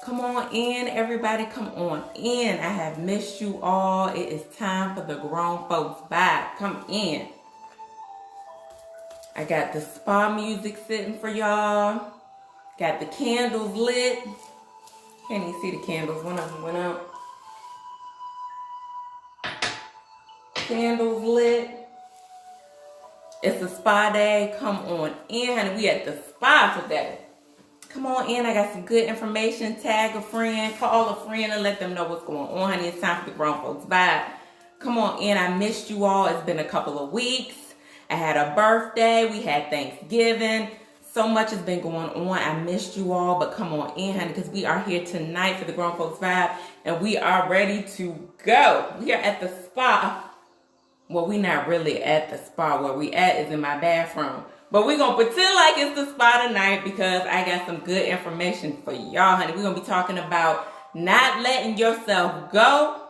Come on in, everybody. Come on in. I have missed you all. It is time for the grown folks vibe. Come in. I got the spa music sitting for y'all. Got the candles lit. Can't even see the candles. One of them went out. Candles lit. It's a spa day. Come on in, honey. We at the spa today. Come on in. I got some good information. Tag a friend. Call a friend and let them know what's going on, honey. It's time for the grown folks vibe. Come on in. I missed you all. It's been a couple of weeks. I had a birthday. We had Thanksgiving. So much has been going on. I missed you all, but come on in, honey, because we are here tonight for the grown folks vibe, and we are ready to go. We are at the spa. Well, we not really at the spa. Where we at is in my bathroom. But we're going to pretend like it's the spa tonight because I got some good information for y'all, honey. We're going to be talking about not letting yourself go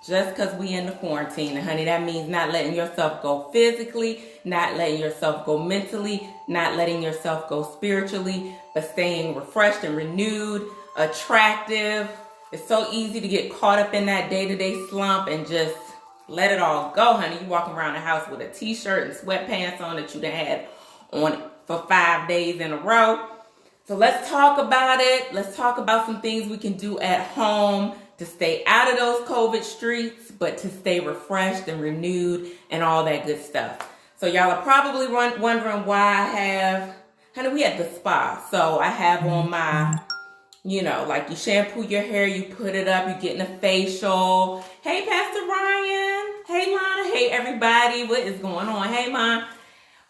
just because we in the quarantine. And, honey, that means not letting yourself go physically, not letting yourself go mentally, not letting yourself go spiritually, but staying refreshed and renewed, attractive. It's so easy to get caught up in that day-to-day slump and just let it all go, honey. You walking around the house with a t-shirt and sweatpants on that you done had on for 5 days in a row. So let's talk about it. Let's talk about some things we can do at home to stay out of those COVID streets, but to stay refreshed and renewed and all that good stuff. So y'all are probably wondering why I have, honey, we at the spa. So I have on my, you know, like you shampoo your hair, you put it up, you're getting a facial. Hey, Pastor Ryan. Hey, Lana. Hey, everybody. What is going on? Hey, Mom.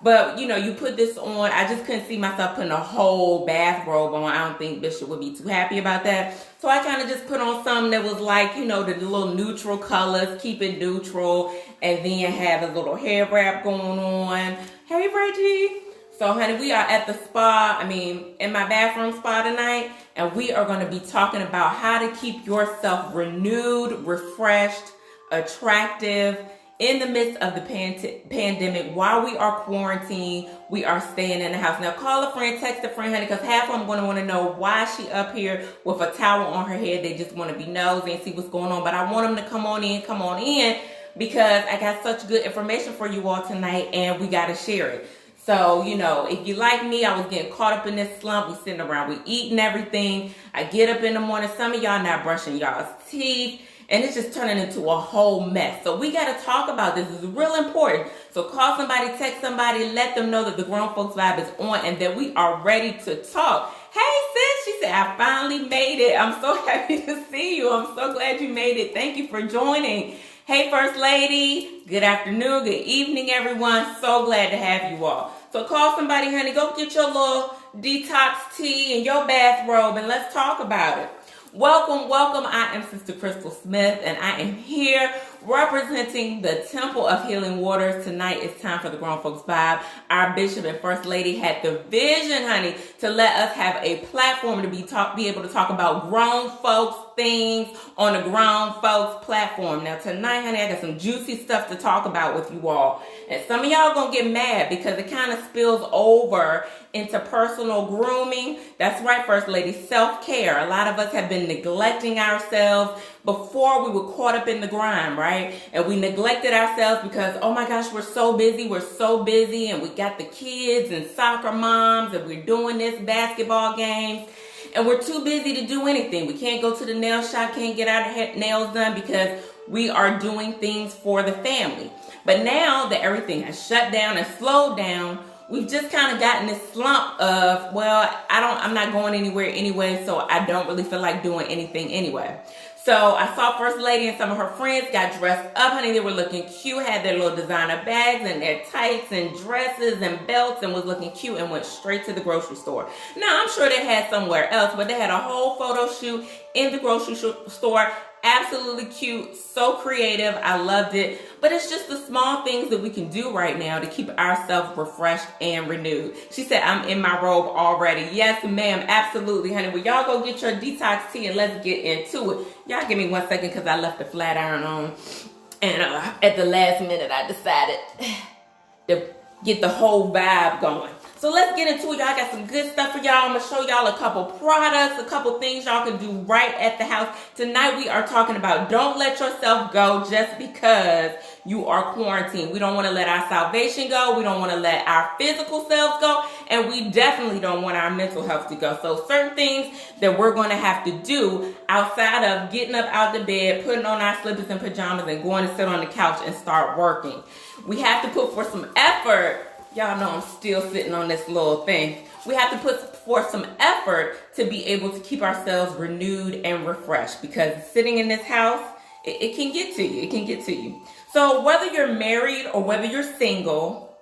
But, you know, you put this on. I just couldn't see myself putting a whole bathrobe on. I don't think Bishop would be too happy about that. So I kind of just put on something that was like, you know, the little neutral colors, keep it neutral, and then have a little hair wrap going on. Hey, Reggie. So, honey, we are at the spa, in my bathroom spa tonight, and we are going to be talking about how to keep yourself renewed, refreshed, attractive in the midst of the pandemic. While we are quarantined, we are staying in the house. Now, call a friend, text a friend, honey, because half of them going to want to know why she up here with a towel on her head. They just want to be nosy and see what's going on, but I want them to come on in, because I got such good information for you all tonight, and we got to share it. So, you know, if you like me, I was getting caught up in this slump. We sitting around, we eating everything. I get up in the morning. Some of y'all not brushing y'all's teeth, and it's just turning into a whole mess. So we got to talk about this. This is real important. So call somebody, text somebody, let them know that the grown folks vibe is on and that we are ready to talk. Hey, sis, she said, I finally made it. I'm so happy to see you. I'm so glad you made it. Thank you for joining. Hey, First Lady. Good afternoon. Good evening, everyone. So glad to have you all. So call somebody, honey. Go get your little detox tea and your bathrobe, and let's talk about it. Welcome, welcome. I am Sister Crystal Smith, and I am here representing the Temple of Healing Waters. Tonight it's time for the Grown Folks Vibe. Our Bishop and First Lady had the vision, honey, to let us have a platform to be able to talk about grown folks things on the grown folks platform. Now tonight, honey, I got some juicy stuff to talk about with you all. And some of y'all gonna get mad because it kind of spills over into personal grooming. That's right, First Lady, self-care. A lot of us have been neglecting ourselves. Before, we were caught up in the grind, right? And we neglected ourselves because, oh my gosh, we're so busy, and we got the kids and soccer moms, and we're doing this basketball games, and we're too busy to do anything. We can't go to the nail shop, can't get our nails done because we are doing things for the family. But now that everything has shut down and slowed down, we've just kind of gotten this slump of, well, I'm not going anywhere anyway, so I don't really feel like doing anything anyway. So I saw First Lady and some of her friends got dressed up, honey. They were looking cute, had their little designer bags and their tights and dresses and belts, and was looking cute, and went straight to the grocery store. Now, I'm sure they had somewhere else, but they had a whole photo shoot in the grocery store. Absolutely cute, so creative. I loved it. But it's just the small things that we can do right now to keep ourselves refreshed and renewed. She said, I'm in my robe already. Yes, ma'am, absolutely, honey. Well, y'all go get your detox tea and let's get into it. Y'all give me 1 second because I left the flat iron on. And at the last minute, I decided to get the whole vibe going. So let's get into it, y'all. I got some good stuff for y'all. I'm going to show y'all a couple products, a couple things y'all can do right at the house. Tonight we are talking about don't let yourself go just because you are quarantined. We don't want to let our salvation go. We don't want to let our physical selves go. And we definitely don't want our mental health to go. So certain things that we're going to have to do outside of getting up out the bed, putting on our slippers and pajamas and going to sit on the couch and start working. We have to put forth some effort. Y'all know I'm still sitting on this little thing. We have to put forth some effort to be able to keep ourselves renewed and refreshed, because sitting in this house, it can get to you. It can get to you. So whether you're married or whether you're single,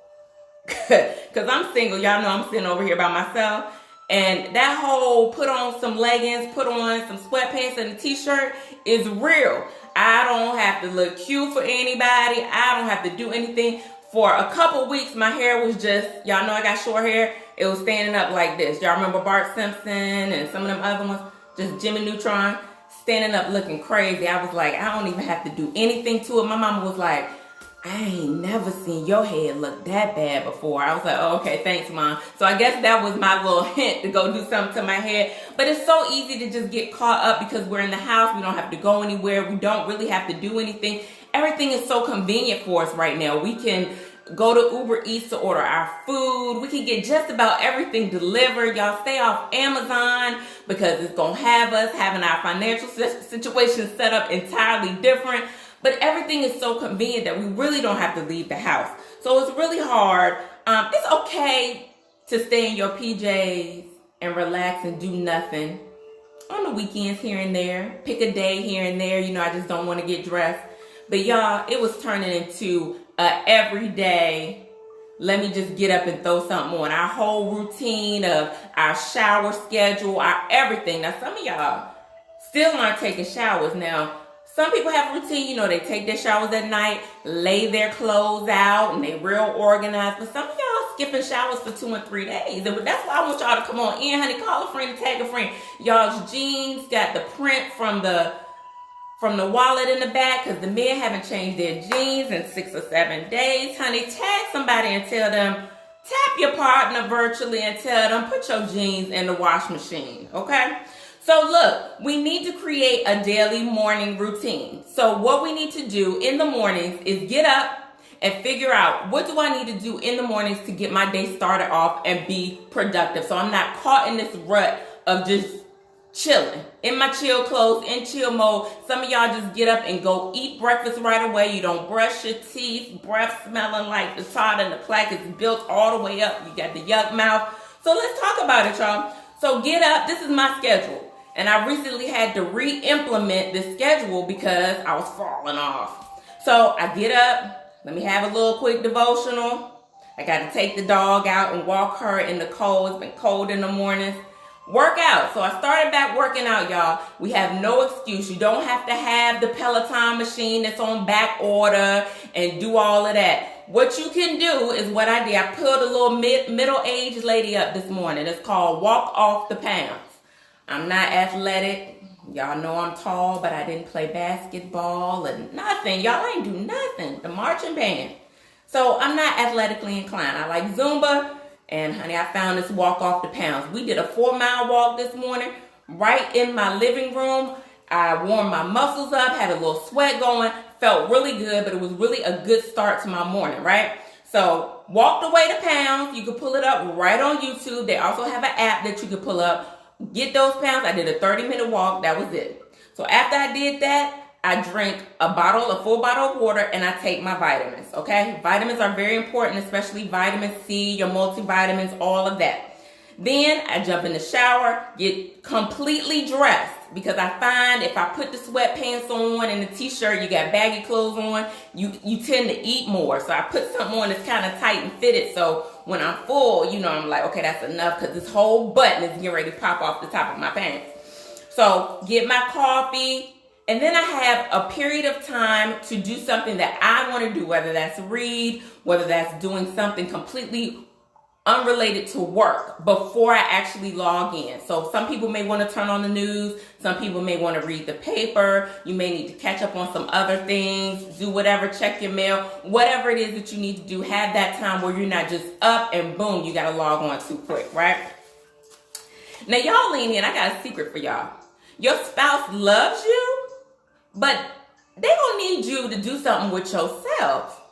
because I'm single, y'all know I'm sitting over here by myself, and that whole put on some leggings, put on some sweatpants and a t-shirt is real. I don't have to look cute for anybody. I don't have to do anything. For a couple weeks, my hair was just, y'all know I got short hair. It was standing up like this. Y'all remember Bart Simpson and some of them other ones? Just Jimmy Neutron standing up looking crazy. I was like, I don't even have to do anything to it. My mama was like, I ain't never seen your head look that bad before. I was like, oh, okay, thanks, Mom. So I guess that was my little hint to go do something to my head. But it's so easy to just get caught up because we're in the house. We don't have to go anywhere. We don't really have to do anything. Everything is so convenient for us right now. We can go to Uber Eats to order our food. We can get just about everything delivered. Y'all stay off Amazon because it's going to have us having our financial situation set up entirely different. But everything is so convenient that we really don't have to leave the house. So it's really hard. It's okay to stay in your PJs and relax and do nothing on the weekends here and there. Pick a day here and there. You know, I just don't want to get dressed. But y'all, it was turning into every day, let me just get up and throw something on. Our whole routine of our shower schedule, our everything. Now, some of y'all still aren't taking showers. Now, some people have a routine, you know, they take their showers at night, lay their clothes out, and they real organized. But some of y'all skipping showers for 2 and 3 days. And that's why I want y'all to come on in, honey. Call a friend and tag a friend. Y'all's jeans got the print from the wallet in the back, because the men haven't changed their jeans in 6 or 7 days. Honey, tag somebody and tell them, tap your partner virtually and tell them, put your jeans in the wash machine, okay? So look, we need to create a daily morning routine. So what we need to do in the mornings is get up and figure out, what do I need to do in the mornings to get my day started off and be productive, so I'm not caught in this rut of just chilling in my chill clothes, in chill mode. Some of y'all just get up and go eat breakfast right away. You don't brush your teeth, breath smelling like the tar and the plaque is built all the way up. You got the yuck mouth. So let's talk about it, y'all. So get up. This is my schedule. And I recently had to re-implement this schedule because I was falling off. So I get up. Let me have a little quick devotional. I got to take the dog out and walk her in the cold. It's been cold in the mornings. Work out. So I started back working out, y'all. We have no excuse. You don't have to have the Peloton machine that's on back order and do all of that. What you can do is what I did. I pulled a little middle-aged lady up this morning. It's called Walk Off the Pounds. I'm not athletic. Y'all know I'm tall, but I didn't play basketball or nothing. Y'all ain't do nothing. The marching band. So I'm not athletically inclined. I like Zumba. And honey, I found this Walk Off the Pounds. We did a 4-mile walk this morning right in my living room. I warmed my muscles up, had a little sweat going, felt really good, but it was really a good start to my morning, right? So walked away the pounds. You can pull it up right on YouTube. They also have an app that you can pull up. Get those pounds. I did a 30-minute walk. That was it. So after I did that, I drink a full bottle of water, and I take my vitamins, okay? Vitamins are very important, especially vitamin C, your multivitamins, all of that. Then I jump in the shower, get completely dressed, because I find if I put the sweatpants on and the t-shirt, you got baggy clothes on, you tend to eat more. So I put something on that's kind of tight and fitted, so when I'm full, you know, I'm like, okay, that's enough, because this whole button is getting ready to pop off the top of my pants. So get my coffee. And then I have a period of time to do something that I want to do, whether that's read, whether that's doing something completely unrelated to work before I actually log in. So some people may want to turn on the news. Some people may want to read the paper. You may need to catch up on some other things, do whatever, check your mail, whatever it is that you need to do. Have that time where you're not just up and boom, you got to log on too quick, right? Now y'all lean in. I got a secret for y'all. Your spouse loves you, but they gonna need you to do something with yourself.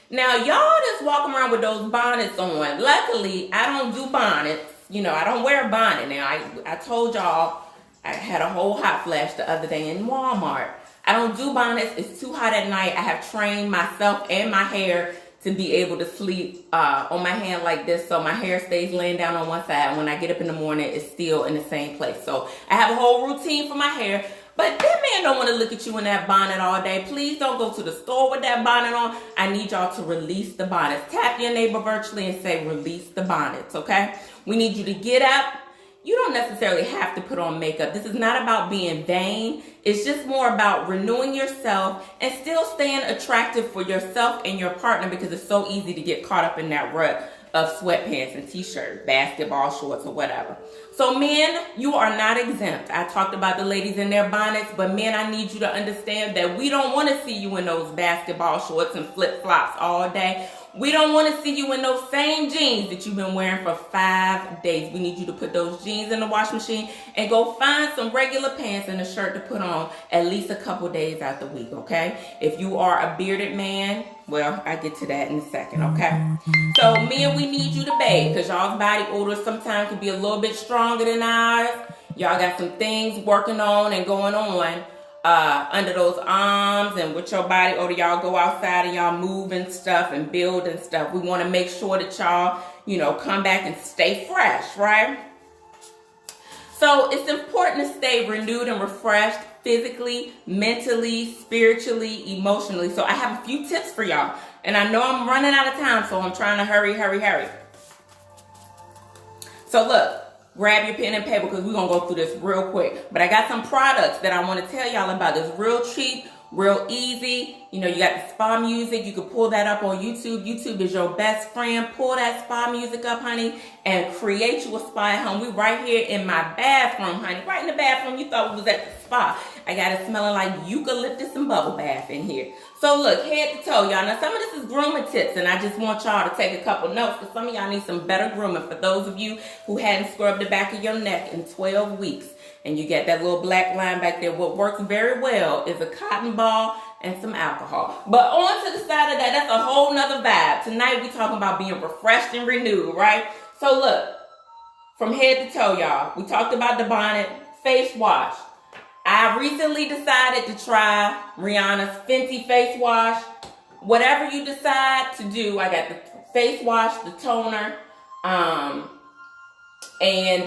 Now, y'all just walk around with those bonnets on. Luckily, I don't do bonnets. You know, I don't wear a bonnet. Now, I told y'all I had a whole hot flash the other day in Walmart. I don't do bonnets. It's too hot at night. I have trained myself and my hair to be able to sleep on my hand like this, so my hair stays laying down on one side. When I get up in the morning, it's still in the same place. So I have a whole routine for my hair. But that man don't want to look at you in that bonnet all day. Please don't go to the store with that bonnet on. I need y'all to release the bonnets. Tap your neighbor virtually and say, release the bonnets, okay? We need you to get up. You don't necessarily have to put on makeup. This is not about being vain. It's just more about renewing yourself and still staying attractive for yourself and your partner, because it's so easy to get caught up in that rut of sweatpants and t-shirts, basketball shorts, or whatever. So men, you are not exempt. I talked about the ladies in their bonnets, but men, I need you to understand that we don't want to see you in those basketball shorts and flip-flops all day. We don't want to see you in those same jeans that you've been wearing for 5 days. We need you to put those jeans in the washing machine and go find some regular pants and a shirt to put on at least a couple days out the week, okay? If you are a bearded man, well, I get to that in a second, okay? So men, we need you to bathe, because y'all's body odor sometimes can be a little bit stronger than ours. Y'all got some things working on and going on under those arms and with your body odor. Y'all go outside and y'all move and stuff and build and stuff. We want to make sure that y'all, you know, come back and stay fresh, right? So it's important to stay renewed and refreshed physically, mentally, spiritually, emotionally. So I have a few tips for y'all. And I know I'm running out of time, so I'm trying to hurry. So look, grab your pen and paper, because we're going to go through this real quick. But I got some products that I want to tell y'all about. It's real cheap, real easy. You know, you got the spa music. You can pull that up on YouTube. YouTube is your best friend. Pull that spa music up, honey, and create you a spa at home. We right here in my bathroom, honey. Right in the bathroom. You thought we was at the spa. I got it smelling like eucalyptus and bubble bath in here. So look, head to toe, y'all. Now, some of this is grooming tips, and I just want y'all to take a couple notes, because some of y'all need some better grooming. For those of you who hadn't scrubbed the back of your neck in 12 weeks, and you get that little black line back there, what works very well is a cotton ball and some alcohol. But on to the side of that, that's a whole nother vibe. Tonight, we talking about being refreshed and renewed, right? So look, from head to toe, y'all, we talked about the bonnet, face wash. I recently decided to try Rihanna's Fenty face wash. Whatever you decide to do, I got the face wash, the toner, and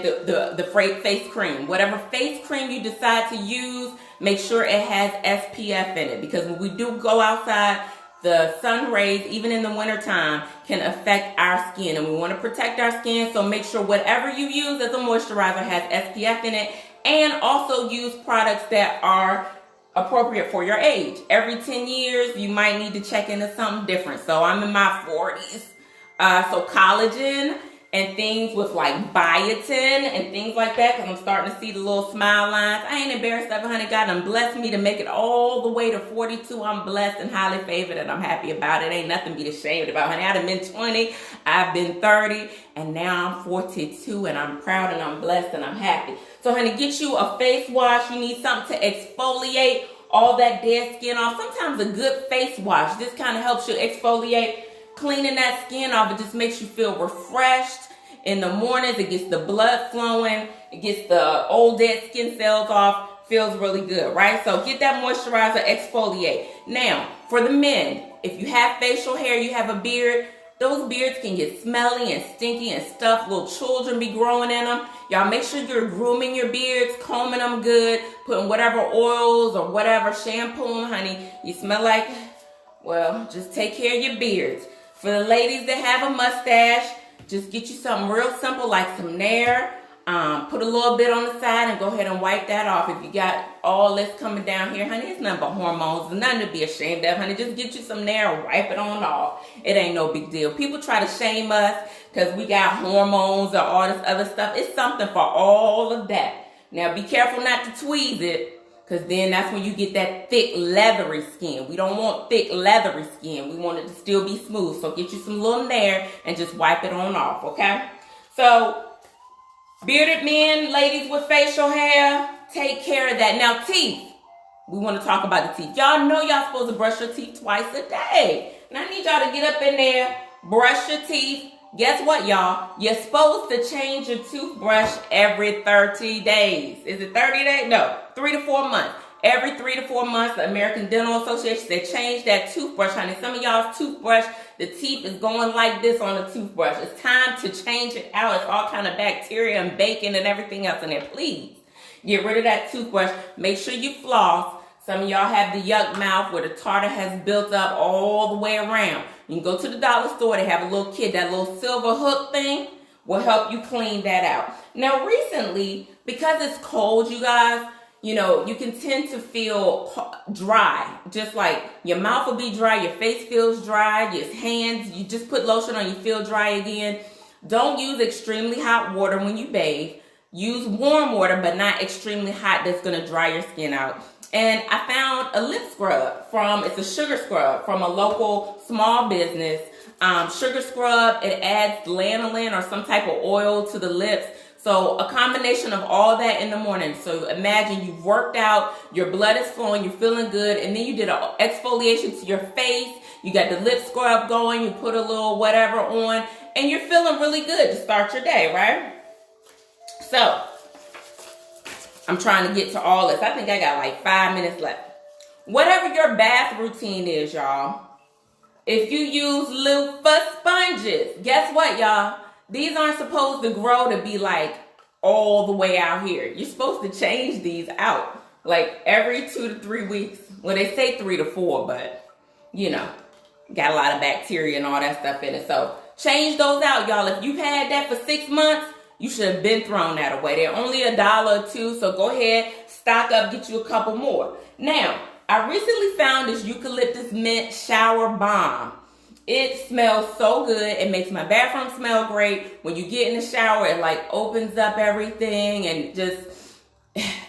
the face cream. Whatever face cream you decide to use, make sure it has SPF in it, because when we do go outside, the sun rays, even in the wintertime, can affect our skin, and we want to protect our skin. So make sure whatever you use as a moisturizer has SPF in it. And also use products that are appropriate for your age. Every 10 years, you might need to check into something different. So I'm in my 40s. So collagen and things with like biotin and things like that, because I'm starting to see the little smile lines. I ain't embarrassed of it, honey. God done blessed me to make it all the way to 42. I'm blessed and highly favored, and I'm happy about it. Ain't nothing to be ashamed about, honey. I've been 20, I've been 30, and now I'm 42, and I'm proud and I'm blessed and I'm happy. So, honey, get you a face wash. You need something to exfoliate all that dead skin off. Sometimes a good face wash just kind of helps you exfoliate, cleaning that skin off. It just makes you feel refreshed in the mornings. It gets the blood flowing. It gets the old dead skin cells off. Feels really good, right? So get that moisturizer, exfoliate. Now, for the men, if you have facial hair, you have a beard, those beards can get smelly and stinky and stuff. Little children be growing in them. Y'all make sure you're grooming your beards, combing them good, putting whatever oils or whatever shampoo, honey. You smell like, well, just take care of your beards. For the ladies that have a mustache, just get you something real simple like some Nair. Put a little bit on the side and go ahead and wipe that off. If you got all this coming down here, honey, it's nothing but hormones. It's nothing to be ashamed of, honey. Just get you some there and wipe it on off. It ain't no big deal. People try to shame us because we got hormones or all this other stuff. It's something for all of that. Now, be careful not to tweeze it, because then that's when you get that thick, leathery skin. We don't want thick, leathery skin. We want it to still be smooth. So get you some little Nair and just wipe it on off, okay? So, bearded men, ladies with facial hair, take care of that. Now, teeth. We want to talk about the teeth. Y'all know y'all supposed to brush your teeth twice a day. And I need y'all to get up in there, brush your teeth. Guess what, y'all? You're supposed to change your toothbrush every 30 days. Is it 30 days? No, 3 to 4 months. Every 3 to 4 months, the American Dental Association, they change that toothbrush, honey. Some of y'all's toothbrush, the teeth is going like this on the toothbrush. It's time to change it out. It's all kind of bacteria and bacon and everything else in there. Please get rid of that toothbrush. Make sure you floss. Some of y'all have the yuck mouth where the tartar has built up all the way around. You can go to the dollar store. They have a little kit. That little silver hook thing will help you clean that out. Now, recently, because it's cold, you guys, you know, you can tend to feel dry. Just like your mouth will be dry, your face feels dry, your hands, you just put lotion on, you feel dry again. Don't use extremely hot water when you bathe. Use warm water, but not extremely hot. That's going to dry your skin out. And I found a lip scrub it's a sugar scrub from a local small business. Sugar scrub, it adds lanolin or some type of oil to the lips. So a combination of all that in the morning. So imagine you've worked out, your blood is flowing, you're feeling good, and then you did an exfoliation to your face. You got the lip scrub going, you put a little whatever on, and you're feeling really good to start your day, right? So, I'm trying to get to all this. I think I got like 5 minutes left. Whatever your bath routine is, y'all, if you use loofah sponges, guess what, y'all? These aren't supposed to grow to be like all the way out here. You're supposed to change these out like every 2 to 3 weeks. Well, they say 3 to 4, but you know, got a lot of bacteria and all that stuff in it. So change those out, y'all. If you've had that for 6 months, you should have been thrown that away. They're only $1 or $2, so go ahead, stock up, get you a couple more. Now, I recently found this eucalyptus mint shower balm. It smells so good. It makes my bathroom smell great. When you get in the shower, it like opens up everything and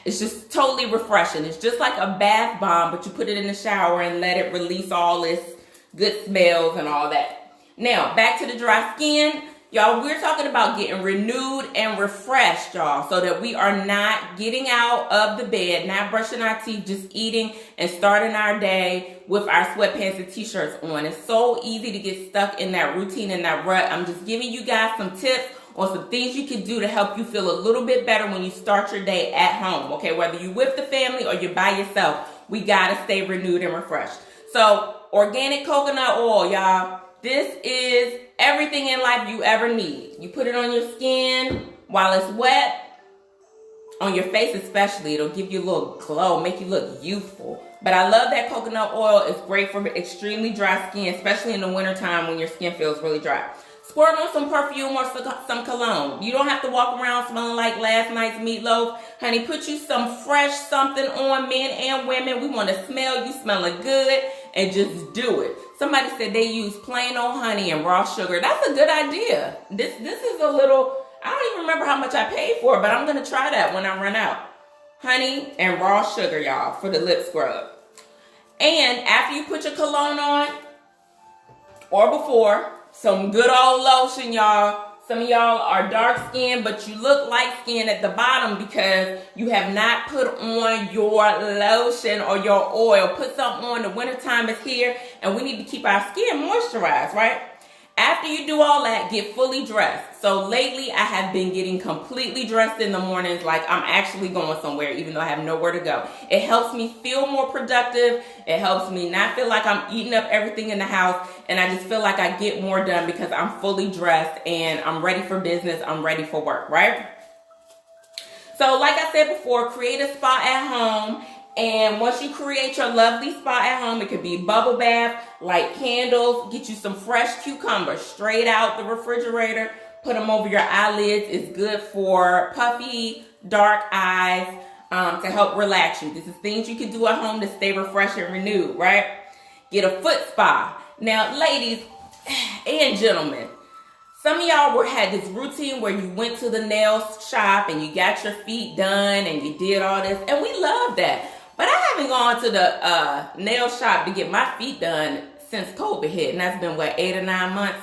it's just totally refreshing. It's just like a bath bomb, but you put it in the shower and let it release all this good smells and all that. Now, back to the dry skin. Y'all, we're talking about getting renewed and refreshed, y'all, so that we are not getting out of the bed, not brushing our teeth, just eating and starting our day with our sweatpants and t-shirts on. It's so easy to get stuck in that routine and that rut. I'm just giving you guys some tips on some things you can do to help you feel a little bit better when you start your day at home, okay? Whether you're with the family or you're by yourself, we got to stay renewed and refreshed. So, organic coconut oil, y'all. This is everything in life you ever need. You put it on your skin while it's wet, on your face especially. It'll give you a little glow, make you look youthful. But I love that coconut oil. It's great for extremely dry skin, especially in the wintertime when your skin feels really dry. Squirt on some perfume or some cologne. You don't have to walk around smelling like last night's meatloaf. Honey, put you some fresh something on, men and women. We want to smell you smelling good and just do it. Somebody said they use plain old honey and raw sugar. That's a good idea. This is a little, I don't even remember how much I paid for it, but I'm going to try that when I run out. Honey and raw sugar, y'all, for the lip scrub. And after you put your cologne on, or before, some good old lotion, y'all. Some of y'all are dark skinned, but you look light skinned at the bottom because you have not put on your lotion or your oil. Put something on. The wintertime is here, and we need to keep our skin moisturized, right? After you do all that, get fully dressed. So lately, I have been getting completely dressed in the mornings like I'm actually going somewhere, even though I have nowhere to go. It helps me feel more productive. It helps me not feel like I'm eating up everything in the house. And I just feel like I get more done because I'm fully dressed and I'm ready for business. I'm ready for work, right? So like I said before, create a spa at home. And once you create your lovely spa at home, it could be bubble bath, light candles, get you some fresh cucumbers straight out the refrigerator, Put them over your eyelids. It's good for puffy, dark eyes, to help relax you. This is things you can do at home to stay refreshed and renewed, right? Get a foot spa. Now, ladies and gentlemen, some of y'all had this routine where you went to the nail shop and you got your feet done and you did all this, and we love that. But I haven't gone to the nail shop to get my feet done since COVID hit, and that's been, 8 or 9 months?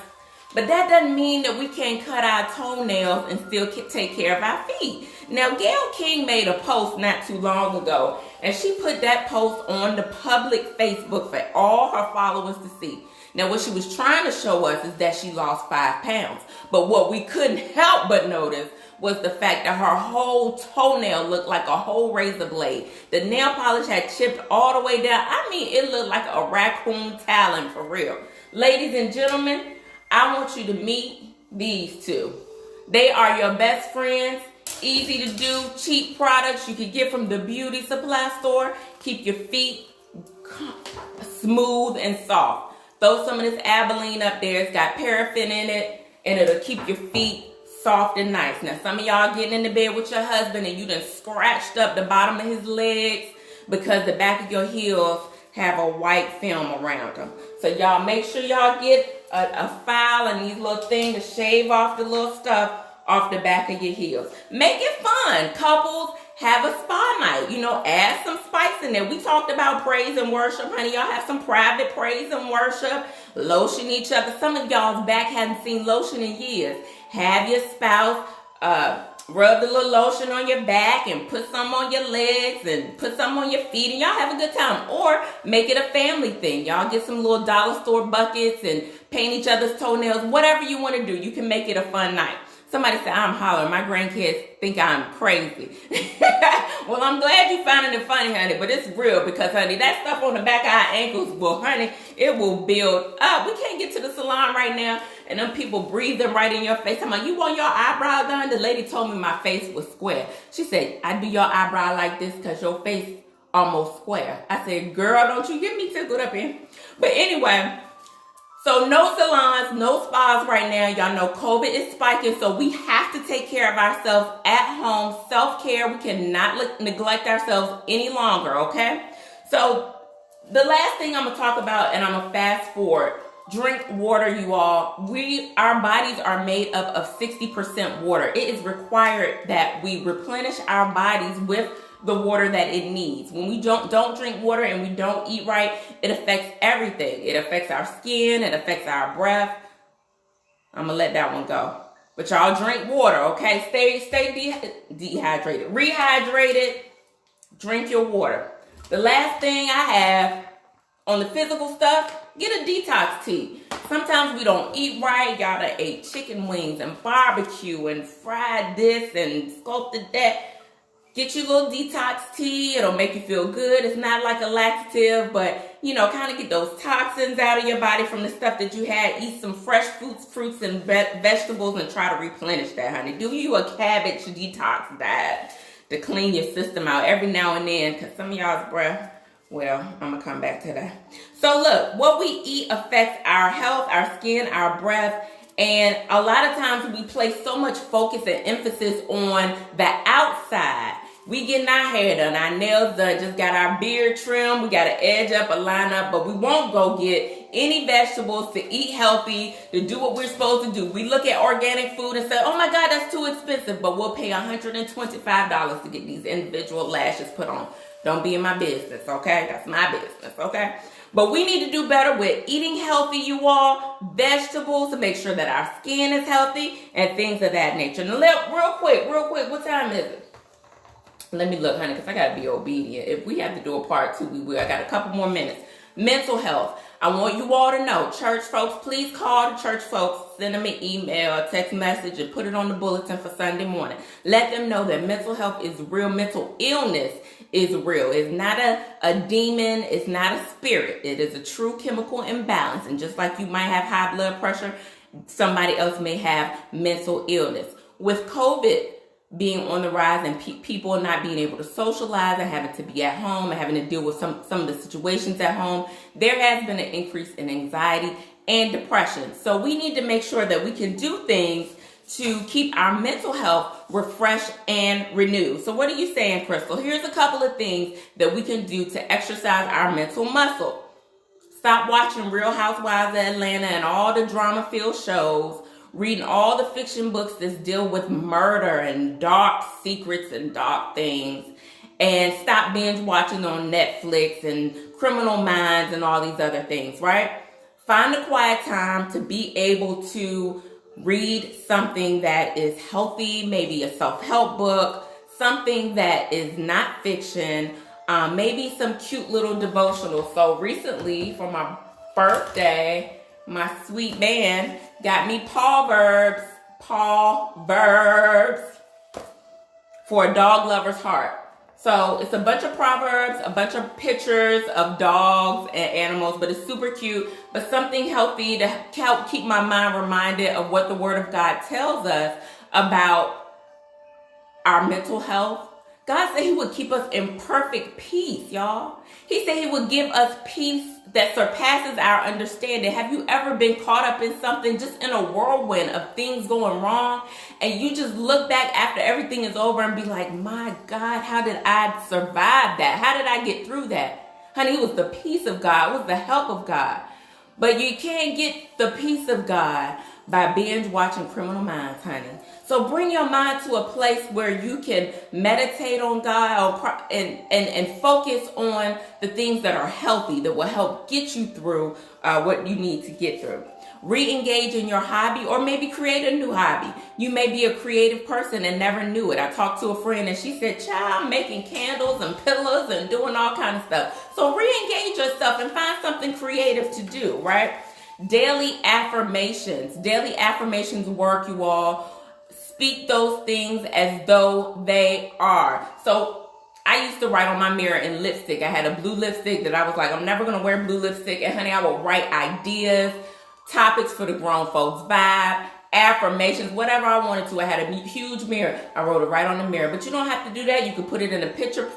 But that doesn't mean that we can't cut our toenails and still take care of our feet. Now, Gayle King made a post not too long ago, and she put that post on the public Facebook for all her followers to see. Now, what she was trying to show us is that she lost 5 pounds. But what we couldn't help but notice was the fact that her whole toenail looked like a whole razor blade. The nail polish had chipped all the way down. I mean, it looked like a raccoon talon for real. Ladies and gentlemen, I want you to meet these two. They are your best friends. Easy to do, cheap products you can get from the beauty supply store. Keep your feet smooth and soft. Throw some of this Abilene up there. It's got paraffin in it, and it'll keep your feet soft and nice. Now, some of y'all getting in the bed with your husband and you done scratched up the bottom of his legs because the back of your heels have a white film around them. So y'all make sure y'all get a file and these little things to shave off the little stuff off the back of your heels. Make it fun. Couples, have a spa night. You know, add some spice in there. We talked about praise and worship, honey. Y'all have some private praise and worship. Lotion each other. Some of y'all's back hadn't seen lotion in years. Have your spouse rub the little lotion on your back and put some on your legs and put some on your feet, and y'all have a good time. Or make it a family thing. Y'all get some little dollar store buckets and paint each other's toenails. Whatever you want to do, you can make it a fun night. Somebody said, I'm hollering. My grandkids think I'm crazy. Well, I'm glad you finding it funny, honey, but it's real because, honey, that stuff on the back of our ankles, well, honey, it will build up. We can't get to the salon right now, and them people breathing right in your face. I'm like, you want your eyebrow done? The lady told me my face was square. She said, I do your eyebrow like this because your face almost square. I said, girl, don't you get me tickled up here. But anyway, so no salons, no spas right now. Y'all know COVID is spiking, so we have to take care of ourselves at home. Self-care, we cannot neglect ourselves any longer, okay? So the last thing I'm going to talk about, and I'm going to fast forward, drink water, you all. Our bodies are made up of 60% water. It is required that we replenish our bodies with the water that it needs. When we don't drink water and we don't eat right, it affects everything. It affects our skin, it affects our breath. I'm gonna let that one go. But y'all drink water, okay? Stay dehydrated. Rehydrated, drink your water. The last thing I have on the physical stuff, get a detox tea. Sometimes we don't eat right. Y'all done ate chicken wings and barbecue and fried this and sculpted that. Get your little detox tea. It'll make you feel good. It's not like a laxative, but, you know, kind of get those toxins out of your body from the stuff that you had. Eat some fresh fruits and vegetables and try to replenish that, honey. Do you a cabbage detox diet to clean your system out every now and then, because some of y'all's breath, well, I'm going to come back to that. So, look, what we eat affects our health, our skin, our breath. And a lot of times we place so much focus and emphasis on the outside. We getting our hair done, our nails done, just got our beard trimmed, we got to edge up, a line up, but we won't go get any vegetables to eat healthy, to do what we're supposed to do. We look at organic food and say, oh my God, that's too expensive, but we'll pay $125 to get these individual lashes put on. Don't be in my business, okay? That's my business, okay? But we need to do better with eating healthy, you all, vegetables to make sure that our skin is healthy and things of that nature. Now, real quick, what time is it? Let me look, honey, because I got to be obedient. If we have to do a part 2, we will. I got a couple more minutes. Mental health. I want you all to know, church folks, please call the church folks, send them an email, a text message, and put it on the bulletin for Sunday morning. Let them know that mental health is real. Mental illness is real. It's not a demon. It's not a spirit. It is a true chemical imbalance. And just like you might have high blood pressure, somebody else may have mental illness. With COVID being on the rise and people not being able to socialize and having to be at home and having to deal with some of the situations at home, there has been an increase in anxiety and depression. So we need to make sure that we can do things to keep our mental health refreshed and renewed. So what are you saying, Crystal? Here's a couple of things that we can do to exercise our mental muscle. Stop watching Real Housewives of Atlanta and all the drama-filled shows, reading all the fiction books that deal with murder and dark secrets and dark things, and stop binge watching on Netflix and Criminal Minds and all these other things, right? Find a quiet time to be able to read something that is healthy, maybe a self-help book, something that is not fiction, maybe some cute little devotional. So recently, for my birthday, my sweet man got me Proverbs for a dog lover's heart. So it's a bunch of proverbs, a bunch of pictures of dogs and animals, but it's super cute, but something healthy to help keep my mind reminded of what the Word of God tells us about our mental health. God said He would keep us in perfect peace, y'all. He said He would give us peace that surpasses our understanding. Have you ever been caught up in something, just in a whirlwind of things going wrong, and you just look back after everything is over and be like, my God, how did I survive that? How did I get through that? Honey, it was the peace of God. It was the help of God. But you can't get the peace of God by binge watching Criminal Minds, honey. So bring your mind to a place where you can meditate on God and focus on the things that are healthy, that will help get you through what you need to get through. Re-engage in your hobby, or maybe create a new hobby. You may be a creative person and never knew it. I talked to a friend and she said, child, I'm making candles and pillows and doing all kinds of stuff. So re-engage yourself and find something creative to do, right? Daily affirmations. Daily affirmations work, you all. Speak those things as though they are. So I used to write on my mirror in lipstick. I had a blue lipstick that I was like, I'm never going to wear blue lipstick. And honey, I would write ideas, topics for the grown folks vibe, affirmations, whatever I wanted to. I had a huge mirror. I wrote it right on the mirror. But you don't have to do that. You can put it in a picture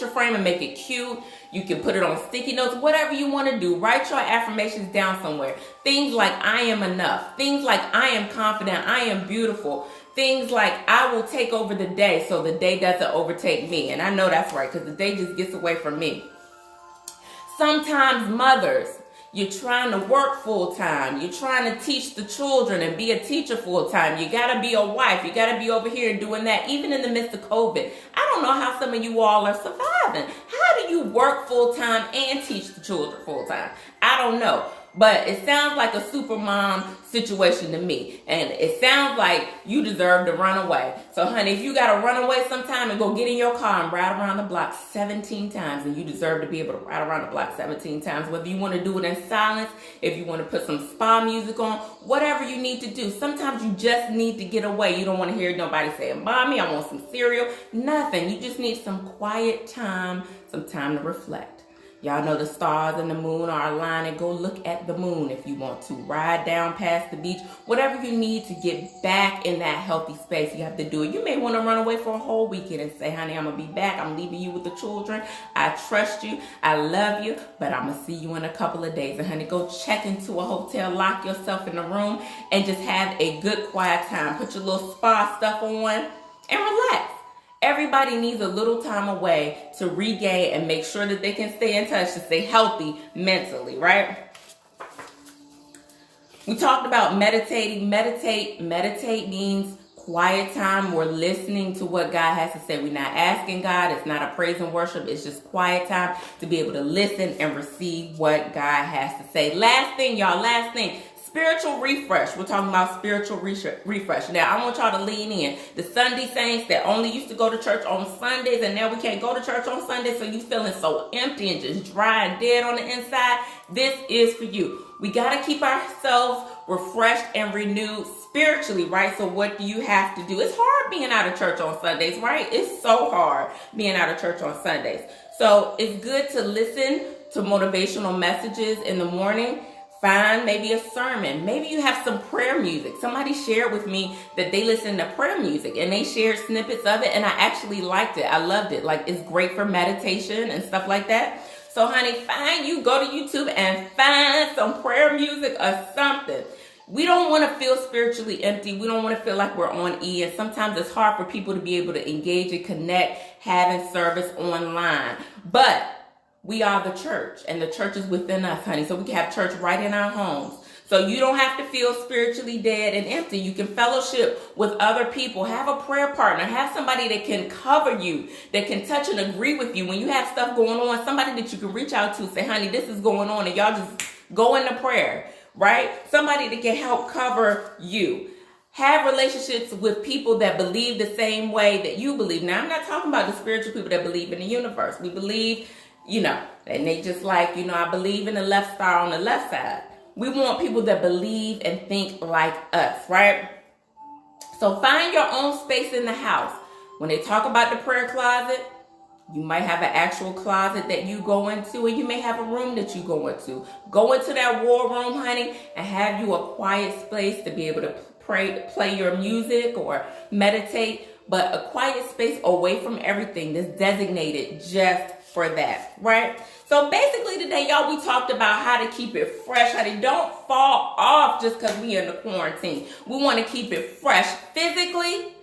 frame and make it cute. You can put it on sticky notes, whatever you want to do. Write your affirmations down somewhere. Things like I am enough. Things like I am confident. I am beautiful. Things like I will take over the day so the day doesn't overtake me. And I know that's right, because the day just gets away from me. Sometimes mothers, you're trying to work full time. You're trying to teach the children and be a teacher full time. You got to be a wife. You got to be over here doing that, even in the midst of COVID. I don't know how some of you all are surviving. How do you work full time and teach the children full time? I don't know. But it sounds like a super mom situation to me. And it sounds like you deserve to run away. So, honey, if you got to run away sometime and go get in your car and ride around the block 17 times, and you deserve to be able to ride around the block 17 times, whether you want to do it in silence, if you want to put some spa music on, whatever you need to do. Sometimes you just need to get away. You don't want to hear nobody saying, Mommy, I want some cereal. Nothing. You just need some quiet time, some time to reflect. Y'all know the stars and the moon are aligning. Go look at the moon if you want to. Ride down past the beach. Whatever you need to get back in that healthy space, you have to do it. You may want to run away for a whole weekend and say, honey, I'm going to be back. I'm leaving you with the children. I trust you. I love you. But I'm going to see you in a couple of days. And honey, go check into a hotel, lock yourself in a room, and just have a good quiet time. Put your little spa stuff on and relax. Everybody needs a little time away to regain and make sure that they can stay in touch, to stay healthy mentally, right? We talked about meditating. Meditate means quiet time. We're listening to what God has to say. We're not asking God. It's not a praise and worship. It's just quiet time to be able to listen and receive what God has to say. Last thing, y'all. Last thing. Spiritual refresh. We're talking about spiritual refresh. Now, I want y'all to lean in. The Sunday saints that only used to go to church on Sundays, and now we can't go to church on Sundays, so you feeling so empty and just dry and dead on the inside. This is for you. We got to keep ourselves refreshed and renewed spiritually, right? So what do you have to do? It's hard being out of church on Sundays, right? It's so hard being out of church on Sundays. So it's good to listen to motivational messages in the morning. Find maybe a sermon. Maybe you have some prayer music. Somebody shared with me that they listen to prayer music and they shared snippets of it, and I actually liked it. I loved it. Like, it's great for meditation and stuff like that. So honey, go to YouTube and find some prayer music or something. We don't want to feel spiritually empty. We don't want to feel like we're on E. And sometimes it's hard for people to be able to engage and connect having service online. But we are the church, and the church is within us, honey. So we can have church right in our homes. So you don't have to feel spiritually dead and empty. You can fellowship with other people. Have a prayer partner. Have somebody that can cover you, that can touch and agree with you. When you have stuff going on, somebody that you can reach out to, say, honey, this is going on, and y'all just go into prayer, right? Somebody that can help cover you. Have relationships with people that believe the same way that you believe. Now, I'm not talking about the spiritual people that believe in the universe. We believe, and they just like, I believe in the left star on the left side. We want people that believe and think like us, right? So find your own space in the house. When they talk about the prayer closet, you might have an actual closet that you go into, and you may have a room that you go into. Go into that war room, honey, and have you a quiet space to be able to play your music or meditate, but a quiet space away from everything that's designated just for that, right? So basically today, y'all, we talked about how to keep it fresh, how to don't fall off just because we in the quarantine. We want to keep it fresh physically,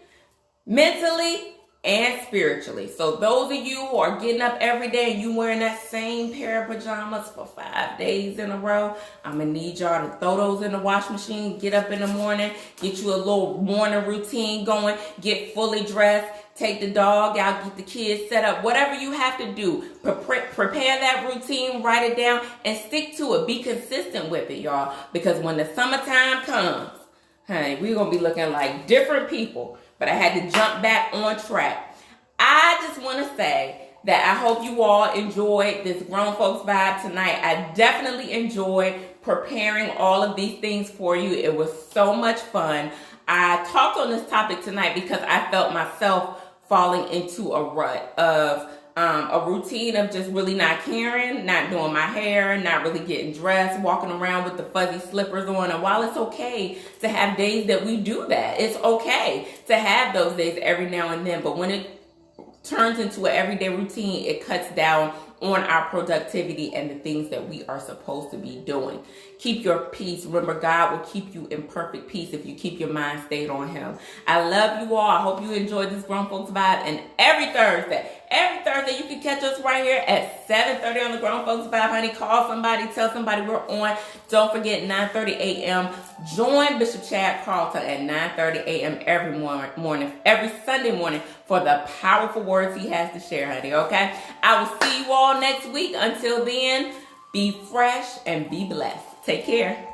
mentally, and spiritually. So those of you who are getting up every day and you wearing that same pair of pajamas for 5 days in a row, I'm going to need y'all to throw those in the wash machine, get up in the morning, get you a little morning routine going, get fully dressed, take the dog out, get the kids set up, whatever you have to do. Prepare that routine, write it down, and stick to it. Be consistent with it, y'all. Because when the summertime comes, honey, we're going to be looking like different people. But I had to jump back on track. I just want to say that I hope you all enjoyed this Grown Folks Vibe tonight. I definitely enjoyed preparing all of these things for you. It was so much fun. I talked on this topic tonight because I felt myself falling into a rut of a routine of just really not caring, not doing my hair, not really getting dressed, walking around with the fuzzy slippers on. And while it's okay to have days that we do that, it's okay to have those days every now and then. But when it turns into an everyday routine, it cuts down on our productivity and the things that we are supposed to be doing. Keep your peace. Remember, God will keep you in perfect peace if you keep your mind stayed on Him. I love you all. I hope you enjoyed this Grown Folks Vibe. And every Thursday, you can catch us right here at 7:30 on the Grown Folks Vibe. Honey, call somebody, tell somebody we're on. Don't forget, 9:30 a.m. Join Bishop Chad Carlton at 9:30 a.m. every Sunday morning for the powerful words he has to share, honey, okay? I will see you all next week. Until then, be fresh and be blessed. Take care.